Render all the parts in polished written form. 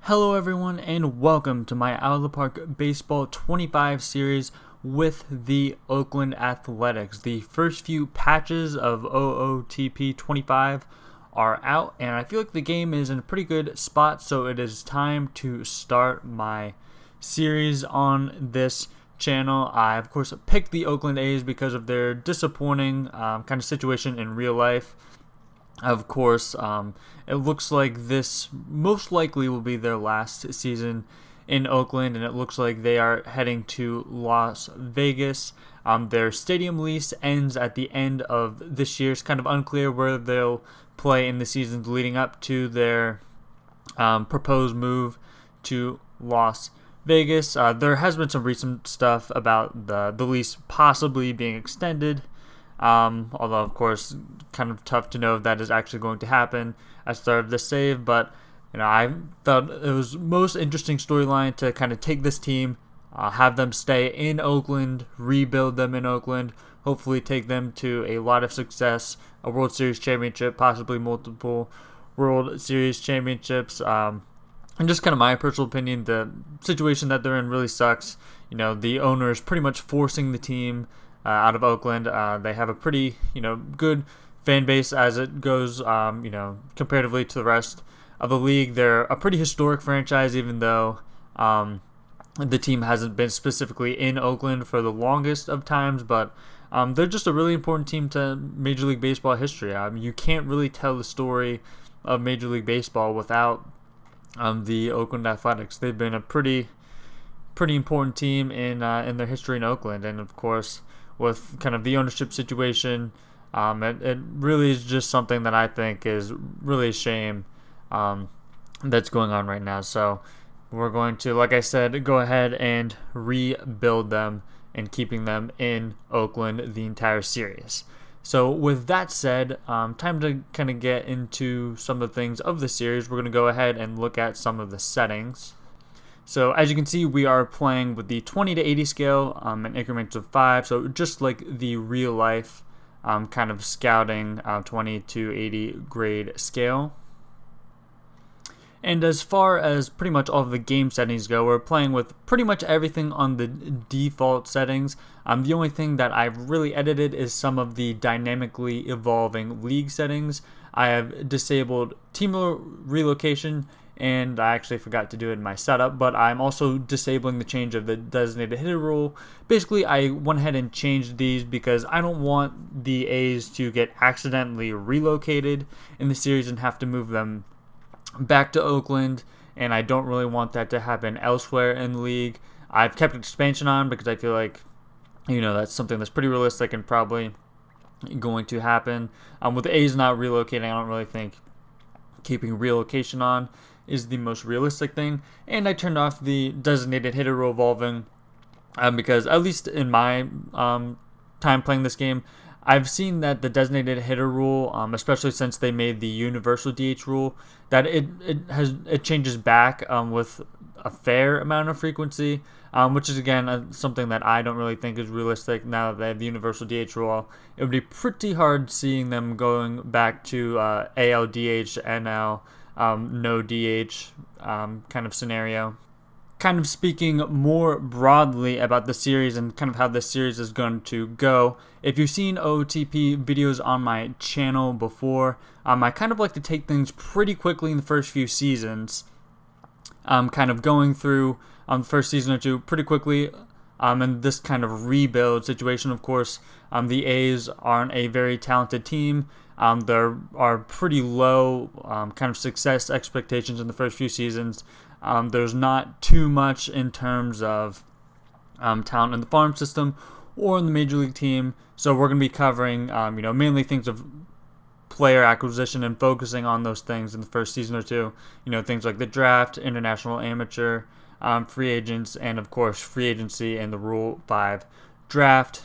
Hello everyone and welcome to my Out of the Park Baseball 25 series with the Oakland Athletics. The first few patches of OOTP 25 are out and I feel like the game is in a pretty good spot, so it is time to start my series on this channel. I of course picked the Oakland A's because of their disappointing kind of situation in real life. Of course, it looks like this most likely will be their last season in Oakland, and it looks like they are heading to Las Vegas. Their stadium lease ends at the end of this year. It's kind of unclear where they'll play in the seasons leading up to their proposed move to Las Vegas. There has been some recent stuff about the lease possibly being extended. Although, of course, kind of tough to know if that is actually going to happen at the start of this save. But, I felt it was most interesting storyline to kind of take this team, have them stay in Oakland, rebuild them in Oakland, hopefully take them to a lot of success, a World Series championship, possibly multiple World Series championships. And just kind of my personal opinion, the situation that they're in really sucks. The owner is pretty much forcing the team out of Oakland. They have a pretty, good fan base as it goes, comparatively to the rest of the league. They're a pretty historic franchise, even though the team hasn't been specifically in Oakland for the longest of times, but they're just a really important team to Major League Baseball history. You can't really tell the story of Major League Baseball without the Oakland Athletics. They've been a pretty important team in their history in Oakland, and of course, with kind of the ownership situation, it really is just something that I think is really a shame that's going on right now. So we're going to, like I said, go ahead and rebuild them and keeping them in Oakland the entire series. So with that said, time to kind of get into some of the things of the series. We're going to go ahead and look at some of the settings. So as you can see, we are playing with the 20 to 80 scale in increments of 5. So just like the real life kind of scouting 20 to 80 grade scale. And as far as pretty much all of the game settings go, we're playing with pretty much everything on the default settings. The only thing that I've really edited is some of the dynamically evolving league settings. I have disabled team relocation, and I actually forgot to do it in my setup, but I'm also disabling the change of the designated hitter rule. Basically, I went ahead and changed these because I don't want the A's to get accidentally relocated in the series and have to move them back to Oakland, and I don't really want that to happen elsewhere in the league. I've kept expansion on because I feel like, that's something that's pretty realistic and probably going to happen. With the A's not relocating, I don't really think keeping relocation on is the most realistic thing, and I turned off the designated hitter rule evolving because, at least in my time playing this game, I've seen that the designated hitter rule, especially since they made the universal DH rule, that it changes back with a fair amount of frequency, which is again something that I don't really think is realistic. Now that they have the universal DH rule, it would be pretty hard seeing them going back to AL DH, NL, no DH kind of scenario. Kind of speaking more broadly about the series and kind of how this series is going to go. If you've seen OOTP videos on my channel before, I kind of like to take things pretty quickly in the first few seasons. Kind of going through the first season or two pretty quickly. In this kind of rebuild situation, of course, the A's aren't a very talented team. There are pretty low kind of success expectations in the first few seasons. There's not too much in terms of talent in the farm system or in the major league team. So we're going to be covering, mainly things of player acquisition and focusing on those things in the first season or two. Things like the draft, international amateur, free agents, and of course free agency and the Rule 5 draft.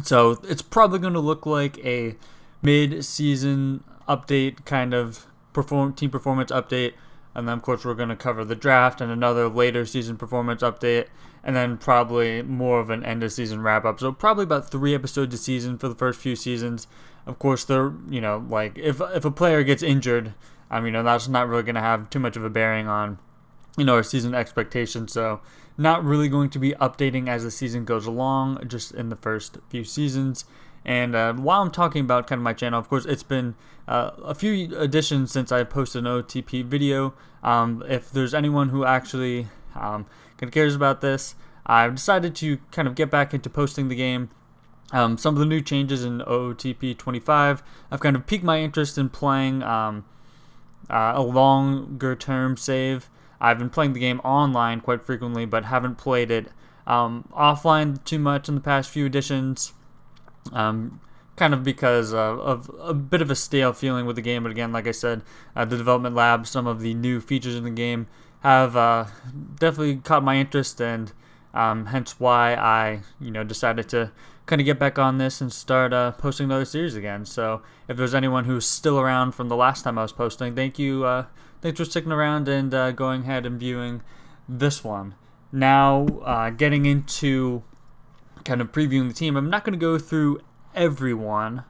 So it's probably going to look like a mid-season update kind of team performance update, and then of course we're going to cover the draft and another later season performance update, and then probably more of an end of season wrap up. So probably about 3 episodes a season for the first few seasons. Of course, they're like if a player gets injured, that's not really going to have too much of a bearing on our season expectations. So not really going to be updating as the season goes along, just in the first few seasons. And while I'm talking about kind of my channel, of course, it's been a few editions since I posted an OOTP video. If there's anyone who actually kind of cares about this, I've decided to kind of get back into posting the game. Some of the new changes in OOTP 25 have kind of piqued my interest in playing a longer term save. I've been playing the game online quite frequently, but haven't played it offline too much in the past few editions. Kind of because of a bit of a stale feeling with the game. But again, like I said, the development lab, some of the new features in the game have definitely caught my interest, and hence why I decided to kind of get back on this and start posting another series again. So if there's anyone who's still around from the last time I was posting, thank you. Thanks for sticking around and going ahead and viewing this one. Now, getting into kind of previewing the team, I'm not going to go through everyone,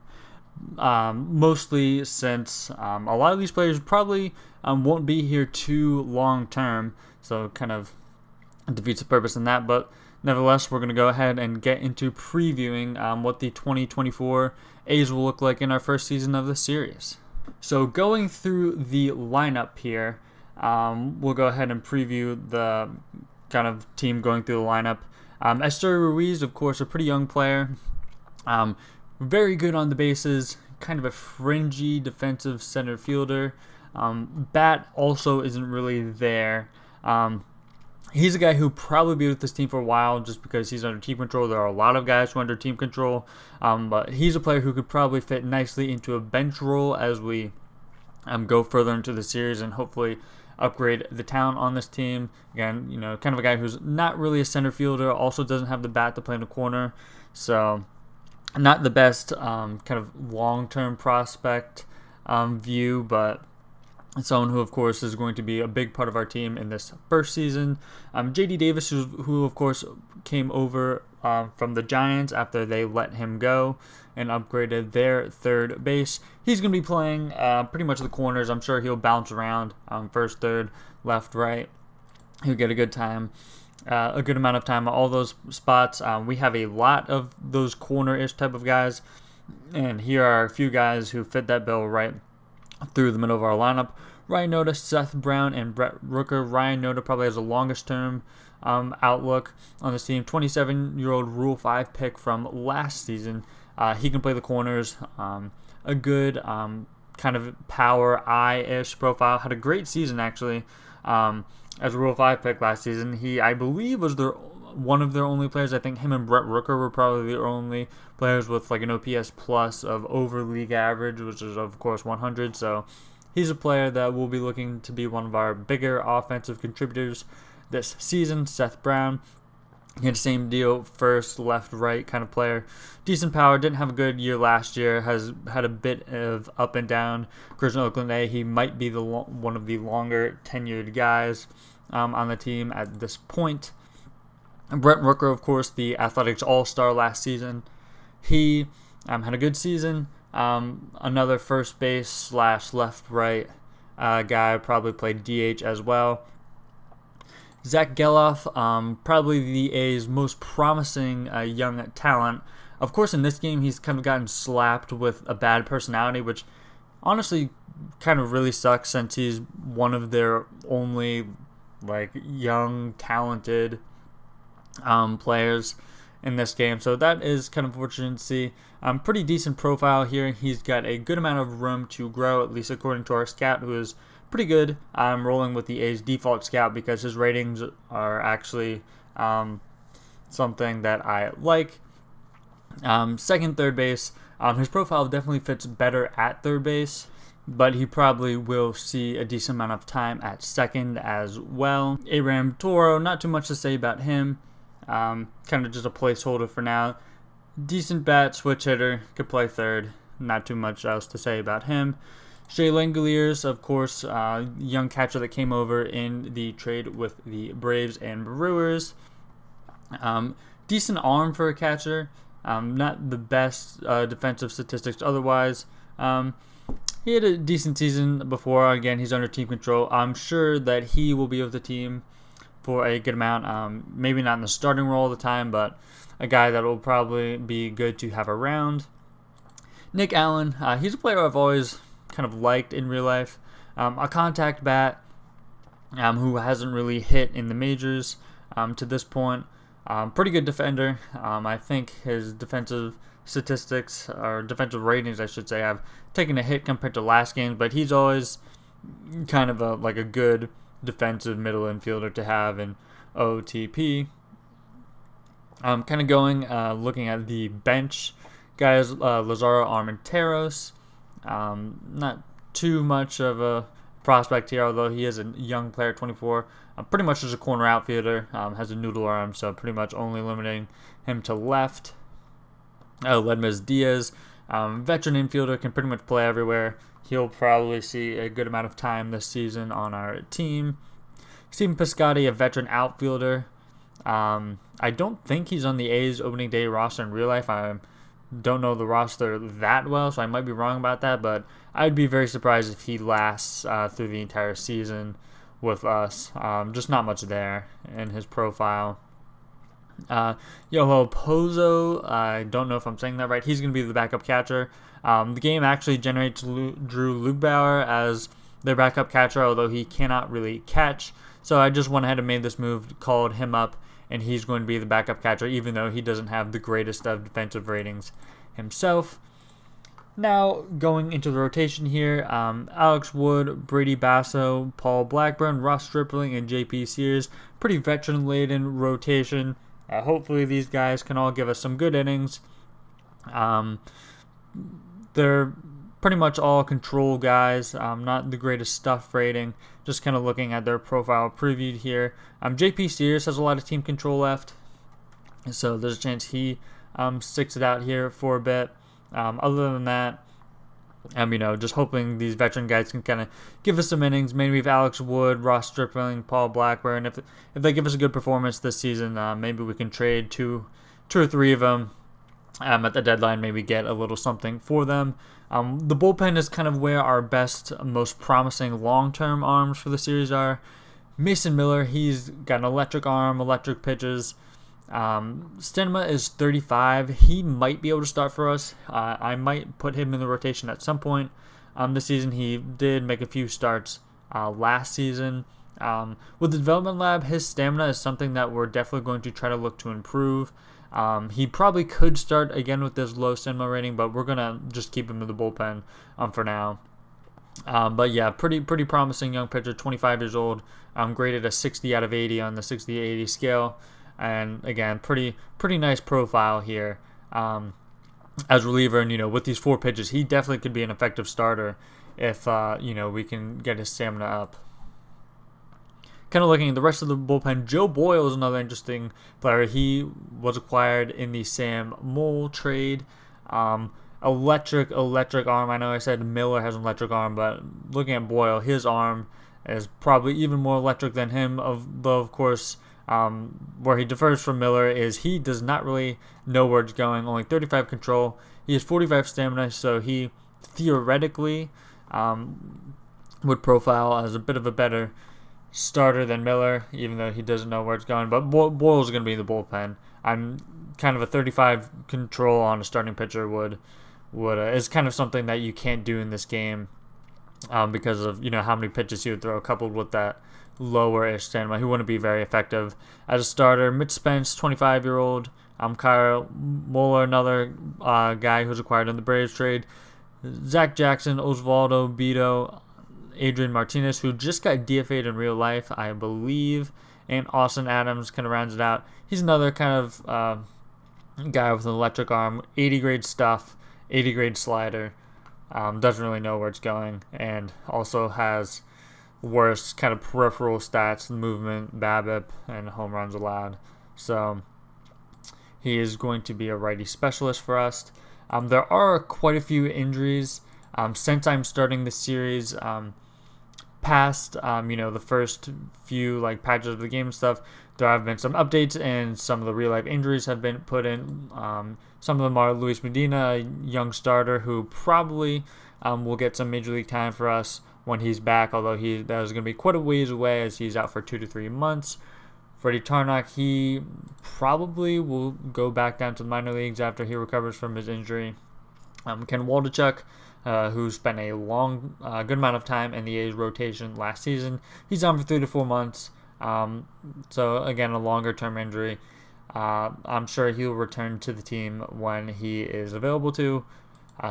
mostly since a lot of these players probably won't be here too long term, so kind of defeats the purpose in that. But nevertheless, we're going to go ahead and get into previewing what the 2024 A's will look like in our first season of the series. So going through the lineup here, we'll go ahead and preview the kind of team going through the lineup. Esther Ruiz, of course, a pretty young player. Very good on the bases, kind of a fringy defensive center fielder. Bat also isn't really there. He's a guy who probably be with this team for a while just because he's under team control. There are a lot of guys who are under team control, but he's a player who could probably fit nicely into a bench role as we go further into the series and hopefully upgrade the talent on this team. Again, kind of a guy who's not really a center fielder, also doesn't have the bat to play in the corner, so not the best kind of long-term prospect view, but someone who, of course, is going to be a big part of our team in this first season. J.D. Davis, who of course, came over from the Giants after they let him go and upgraded their third base. He's going to be playing pretty much the corners. I'm sure he'll bounce around first, third, left, right. He'll get a good amount of time at all those spots. We have a lot of those corner-ish type of guys, and here are a few guys who fit that bill right through the middle of our lineup. Ryan Noda, Seth Brown, and Brett Rooker. Ryan Noda probably has the longest term outlook on this team. 27-year-old Rule 5 pick from last season. He can play the corners. A good kind of power eye-ish profile. Had a great season, actually, as a Rule 5 pick last season. He, I believe, was one of their only players. I think him and Brett Rooker were probably the only players with like an OPS plus of over league average, which is of course 100. So he's a player that will be looking to be one of our bigger offensive contributors this season. Seth Brown, he had the same deal, first, left, right kind of player. Decent power, didn't have a good year last year, has had a bit of up and down. Christian Oakland A, he might be one of the longer tenured guys on the team at this point. And Brett Rooker, of course, the Athletics All-Star last season. He had a good season. Another first base / left-right guy, probably played DH as well. Zach Geloff, probably the A's most promising young talent. Of course, in this game, he's kind of gotten slapped with a bad personality, which honestly kind of really sucks since he's one of their only young, talented players in this game. So that is kind of fortunate to see. Pretty decent profile here. He's got a good amount of room to grow, at least according to our scout, who is pretty good. I'm rolling with the A's default scout because his ratings are actually something that I like. Second, third base. His profile definitely fits better at third base, but he probably will see a decent amount of time at second as well. Abraham Toro, not too much to say about him. Kind of just a placeholder for now. Decent bat, switch hitter, could play third. Not too much else to say about him. Shea Langoliers, of course, young catcher that came over in the trade with the Braves and Brewers. Decent arm for a catcher. Not the best defensive statistics otherwise. he had a decent season before. Again, he's under team control. I'm sure that he will be with the team for a good amount. Maybe not in the starting role all the time, but a guy that will probably be good to have around. Nick Allen, he's a player I've always kind of liked in real life. A contact bat who hasn't really hit in the majors to this point. Pretty good defender. I think his defensive statistics, or defensive ratings, I should say, have taken a hit compared to last game, but he's always kind of a good defensive middle infielder to have in OOTP. Kind of looking at the bench guys, Lazaro Armenteros. Not too much of a prospect here, although he is a young player, 24. Pretty much just a corner outfielder, has a noodle arm, so pretty much only limiting him to left. Ledmes Diaz, veteran infielder, can pretty much play everywhere. He'll probably see a good amount of time this season on our team. Steven Piscotty, a veteran outfielder. I don't think he's on the A's opening day roster in real life. I don't know the roster that well, so I might be wrong about that, but I'd be very surprised if he lasts through the entire season with us. Just not much there in his profile. Yoho Pozo, I don't know if I'm saying that right. He's going to be the backup catcher. The game actually generates Drew Lugbauer as their backup catcher, although he cannot really catch. So I just went ahead and made this move, called him up, and he's going to be the backup catcher, even though he doesn't have the greatest of defensive ratings himself. Now, going into the rotation here, Alex Wood, Brady Basso, Paul Blackburn, Ross Stripling, and JP Sears. Pretty veteran-laden rotation. Hopefully these guys can all give us some good innings. They're pretty much all control guys, not the greatest stuff rating. Just kind of looking at their profile previewed here. JP Sears has a lot of team control left, so there's a chance he sticks it out here for a bit. Other than that, just hoping these veteran guys can kind of give us some innings. Maybe we have Alex Wood, Ross Stripling, Paul Blackburn. If they give us a good performance this season, maybe we can trade two or three of them at the deadline. Maybe get a little something for them. The bullpen is kind of where our best, most promising long-term arms for the series are. Mason Miller, he's got an electric arm, electric pitches. Stenema is 35. He might be able to start for us. I might put him in the rotation at some point this season. He did make a few starts last season. With the development lab, his stamina is something that we're definitely going to try to look to improve. He probably could start again with this low stamina rating, but we're going to just keep him in the bullpen for now. But yeah, pretty promising young pitcher, 25 years old, graded a 60 out of 80 on the 60-80 scale. And again, pretty nice profile here as reliever. And with these 4 pitches, he definitely could be an effective starter if we can get his stamina up. Kind of looking at the rest of the bullpen, Joe Boyle is another interesting player. He was acquired in the Sam Moll trade. Electric arm. I know I said Miller has an electric arm, but looking at Boyle, his arm is probably even more electric than him. Though, of course, where he differs from Miller is he does not really know where it's going. Only 35 control. He has 45 stamina, so he theoretically would profile as a bit of a better starter than Miller, even though he doesn't know where it's going. But Boyle's going to be in the bullpen. I'm kind of a 35 control on a starting pitcher would is kind of something that you can't do in this game because of how many pitches he would throw, coupled with that lower-ish stamina. He wouldn't be very effective as a starter. Mitch Spence, 25-year-old. Kyle Muller, another guy who's acquired in the Braves trade. Zach Jackson, Osvaldo Bido, Adrian Martinez, who just got DFA'd in real life, I believe, and Austin Adams kind of rounds it out. He's another kind of guy with an electric arm, 80 grade stuff, 80 grade slider, doesn't really know where it's going, and also has worse kind of peripheral stats, movement, BABIP, and home runs allowed. So he is going to be a righty specialist for us. There are quite a few injuries since I'm starting this series. Past the first few patches of the game and stuff, there have been some updates, and some of the real life injuries have been put in. Some of them are Luis Medina, a young starter who probably will get some major league time for us when he's back, although that is going to be quite a ways away as he's out for 2 to 3 months. Freddie Tarnok, he probably will go back down to the minor leagues after he recovers from his injury. Ken Waldichuk, who spent a good amount of time in the A's rotation last season, he's on for 3 to 4 months. So again, a longer-term injury. I'm sure he'll return to the team when he is available to.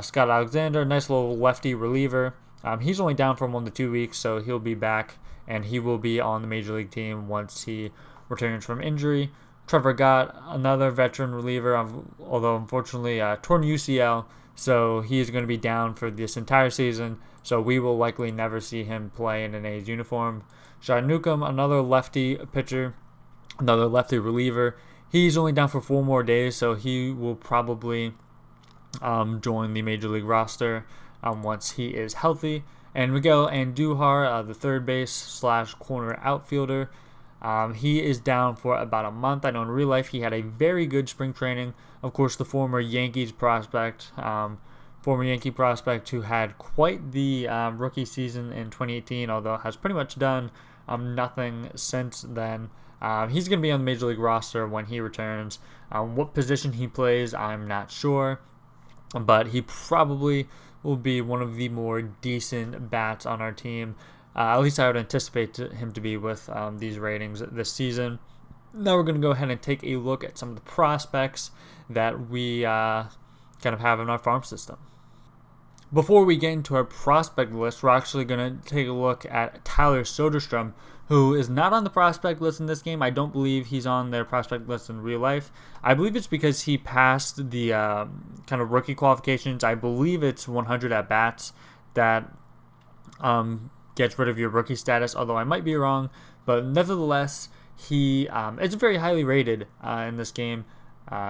Scott Alexander, nice little lefty reliever. He's only down for 1 to 2 weeks, so he'll be back, and he will be on the major league team once he returns from injury. Trevor Gott, another veteran reliever, although unfortunately torn UCL, so he is going to be down for this entire season, so we will likely never see him play in an A's uniform. Sean Newcomb, another lefty pitcher, another lefty reliever. He's only down for 4 more days, so he will probably join the major league roster once he is healthy. And Miguel Andujar, the third base / corner outfielder, he is down for about a month. I know in real life he had a very good spring training. Of course, the former Yankee prospect who had quite the rookie season in 2018, although has pretty much done nothing since then. He's going to be on the major league roster when he returns. What position he plays, I'm not sure, but he probably will be one of the more decent bats on our team. At least I would anticipate him to be with these ratings this season. Now we're going to go ahead and take a look at some of the prospects that we kind of have in our farm system. Before we get into our prospect list, we're actually going to take a look at Tyler Soderstrom, who is not on the prospect list in this game. I don't believe he's on their prospect list in real life. I believe it's because he passed the kind of rookie qualifications. I believe it's 100 at-bats that gets rid of your rookie status, although I might be wrong. But nevertheless, he is very highly rated in this game.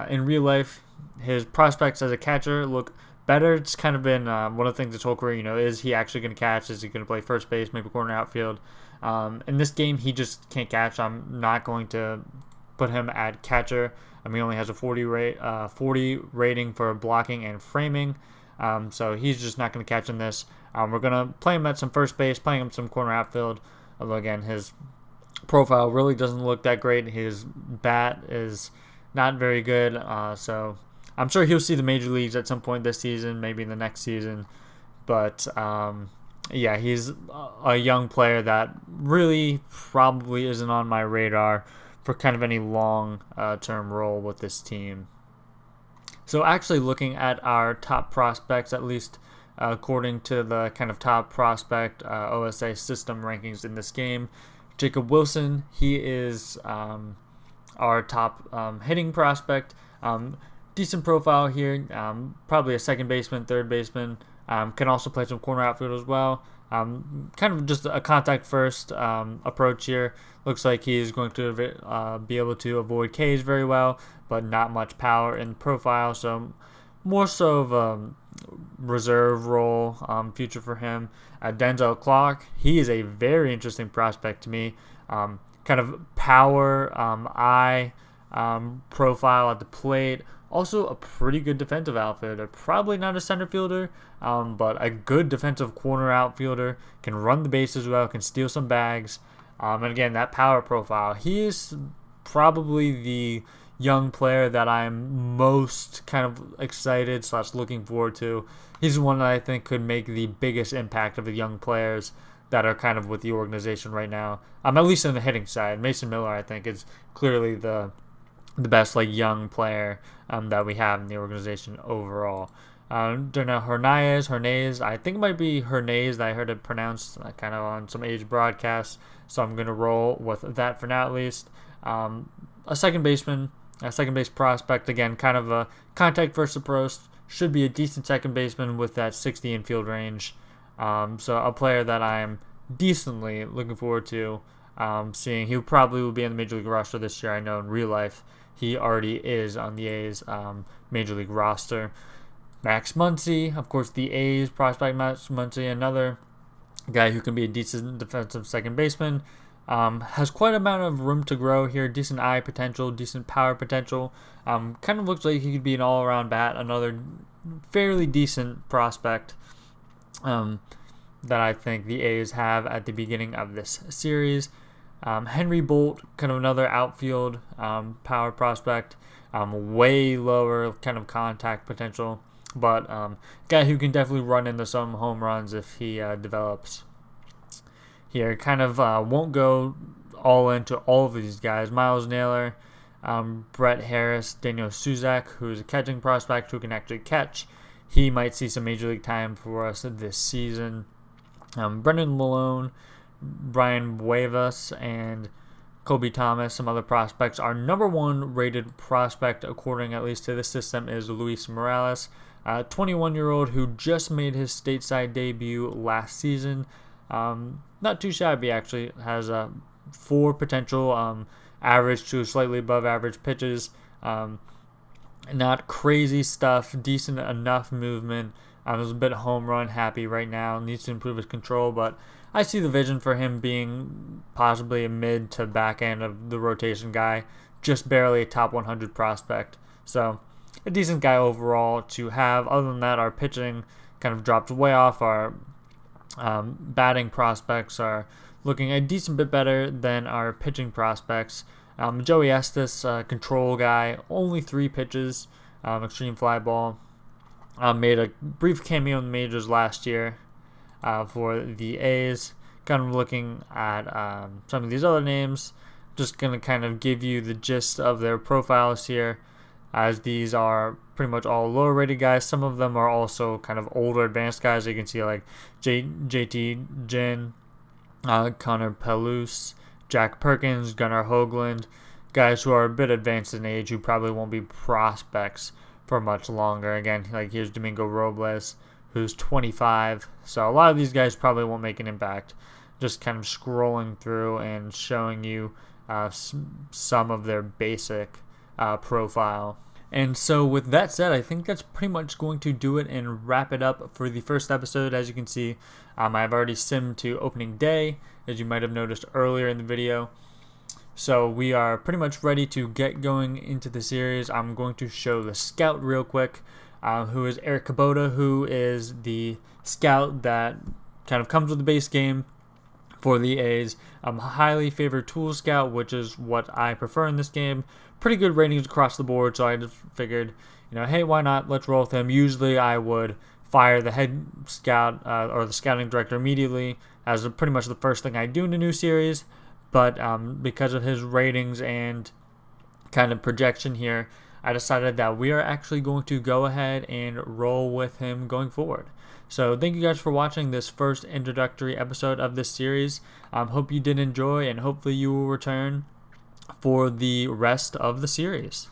In real life, his prospects as a catcher look better. It's kind of been one of the things his whole career, is he actually going to catch? Is he going to play first base, maybe corner outfield? In this game, he just can't catch. I'm not going to put him at catcher. He only has a 40 rating for blocking and framing, so he's just not going to catch in this. We're going to play him at some first base, playing him some corner outfield, although again, his profile really doesn't look that great. His bat is not very good, so I'm sure he'll see the major leagues at some point this season, maybe in the next season, but yeah, he's a young player that really probably isn't on my radar for kind of any long-term role with this team. So actually looking at our top prospects, at least according to the kind of top prospect OSA system rankings in this game, Jacob Wilson, he is our top hitting prospect. Decent profile here, probably a second baseman, third baseman. Can also play some corner outfield as well. Kind of just a contact first approach here. Looks like he's going to be able to avoid Ks very well, but not much power in profile. So more so of a reserve role future for him. Denzel Clark, he is a very interesting prospect to me. Kind of power, eye profile at the plate. Also a pretty good defensive outfielder. Probably not a center fielder, but a good defensive corner outfielder. Can run the bases well, can steal some bags. And again, that power profile. He is probably the young player that I'm most kind of excited / looking forward to. He's the one that I think could make the biggest impact of the young players that are kind of with the organization right now. At least on the hitting side. Mason Miller, I think, is clearly the best young player that we have in the organization overall. Darnell Hernandez, I think it might be Hernandez that I heard it pronounced kind of on some age broadcasts, so I'm going to roll with that for now at least. A second base prospect, again, kind of a contact first approach, should be a decent second baseman with that 60 infield range. So a player that I'm decently looking forward to seeing. He probably will be in the Major League roster this year. I know in real life he already is on the A's Major League roster. Max Muncy, of course, the A's prospect. Max Muncy, another guy who can be a decent defensive second baseman. Has quite a amount of room to grow here. Decent eye potential, decent power potential. Kind of looks like he could be an all-around bat. Another fairly decent prospect. that I think the A's have at the beginning of this series. Henry Bolt, kind of another outfield power prospect, way lower kind of contact potential, but guy who can definitely run into some home runs if he develops. Here, kind of won't go all into all of these guys. Miles Naylor, Brett Harris, Daniel Suzak, who's a catching prospect who can actually catch. He might see some major league time for us this season. Brendan Malone, Brian Buevas, and Kobe Thomas, some other prospects. Our number one rated prospect, according at least to this system, is Luis Morales, a 21-year-old who just made his stateside debut last season. Not too shabby, actually. Has 4 potential average to slightly above average pitches. Not crazy stuff, decent enough movement. Is a bit home run happy right now. Needs to improve his control, but I see the vision for him being possibly a mid to back end of the rotation guy, just barely a top 100 prospect. So a decent guy overall to have. Other than that, our pitching kind of dropped way off. Our batting prospects are looking a decent bit better than our pitching prospects. Joey Estes, control guy, only 3 pitches, extreme fly ball. Made a brief cameo in the majors last year for the A's. Kind of looking at some of these other names. Just going to kind of give you the gist of their profiles here, as these are pretty much all lower rated guys. Some of them are also kind of older advanced guys. You can see like JT Ginn, Connor Peluse, Jack Perkins, Gunnar Hoagland, guys who are a bit advanced in age who probably won't be prospects for much longer. Again, like here's Domingo Robles, who's 25. So a lot of these guys probably won't make an impact. Just kind of scrolling through and showing you some of their basic profile. And so with that said, I think that's pretty much going to do it and wrap it up for the first episode. As you can see, I've already simmed to opening day, as you might have noticed earlier in the video. So we are pretty much ready to get going into the series. I'm going to show the scout real quick, who is Eric Kubota, who is the scout that kind of comes with the base game for the A's. Highly favored tool scout, which is what I prefer in this game. Pretty good ratings across the board, so I just figured, hey, why not? Let's roll with him. Usually I would fire the head scout or the scouting director immediately, as pretty much the first thing I do in a new series. But because of his ratings and kind of projection here, I decided that we are actually going to go ahead and roll with him going forward. So thank you guys for watching this first introductory episode of this series. Hope you did enjoy, and hopefully you will return for the rest of the series.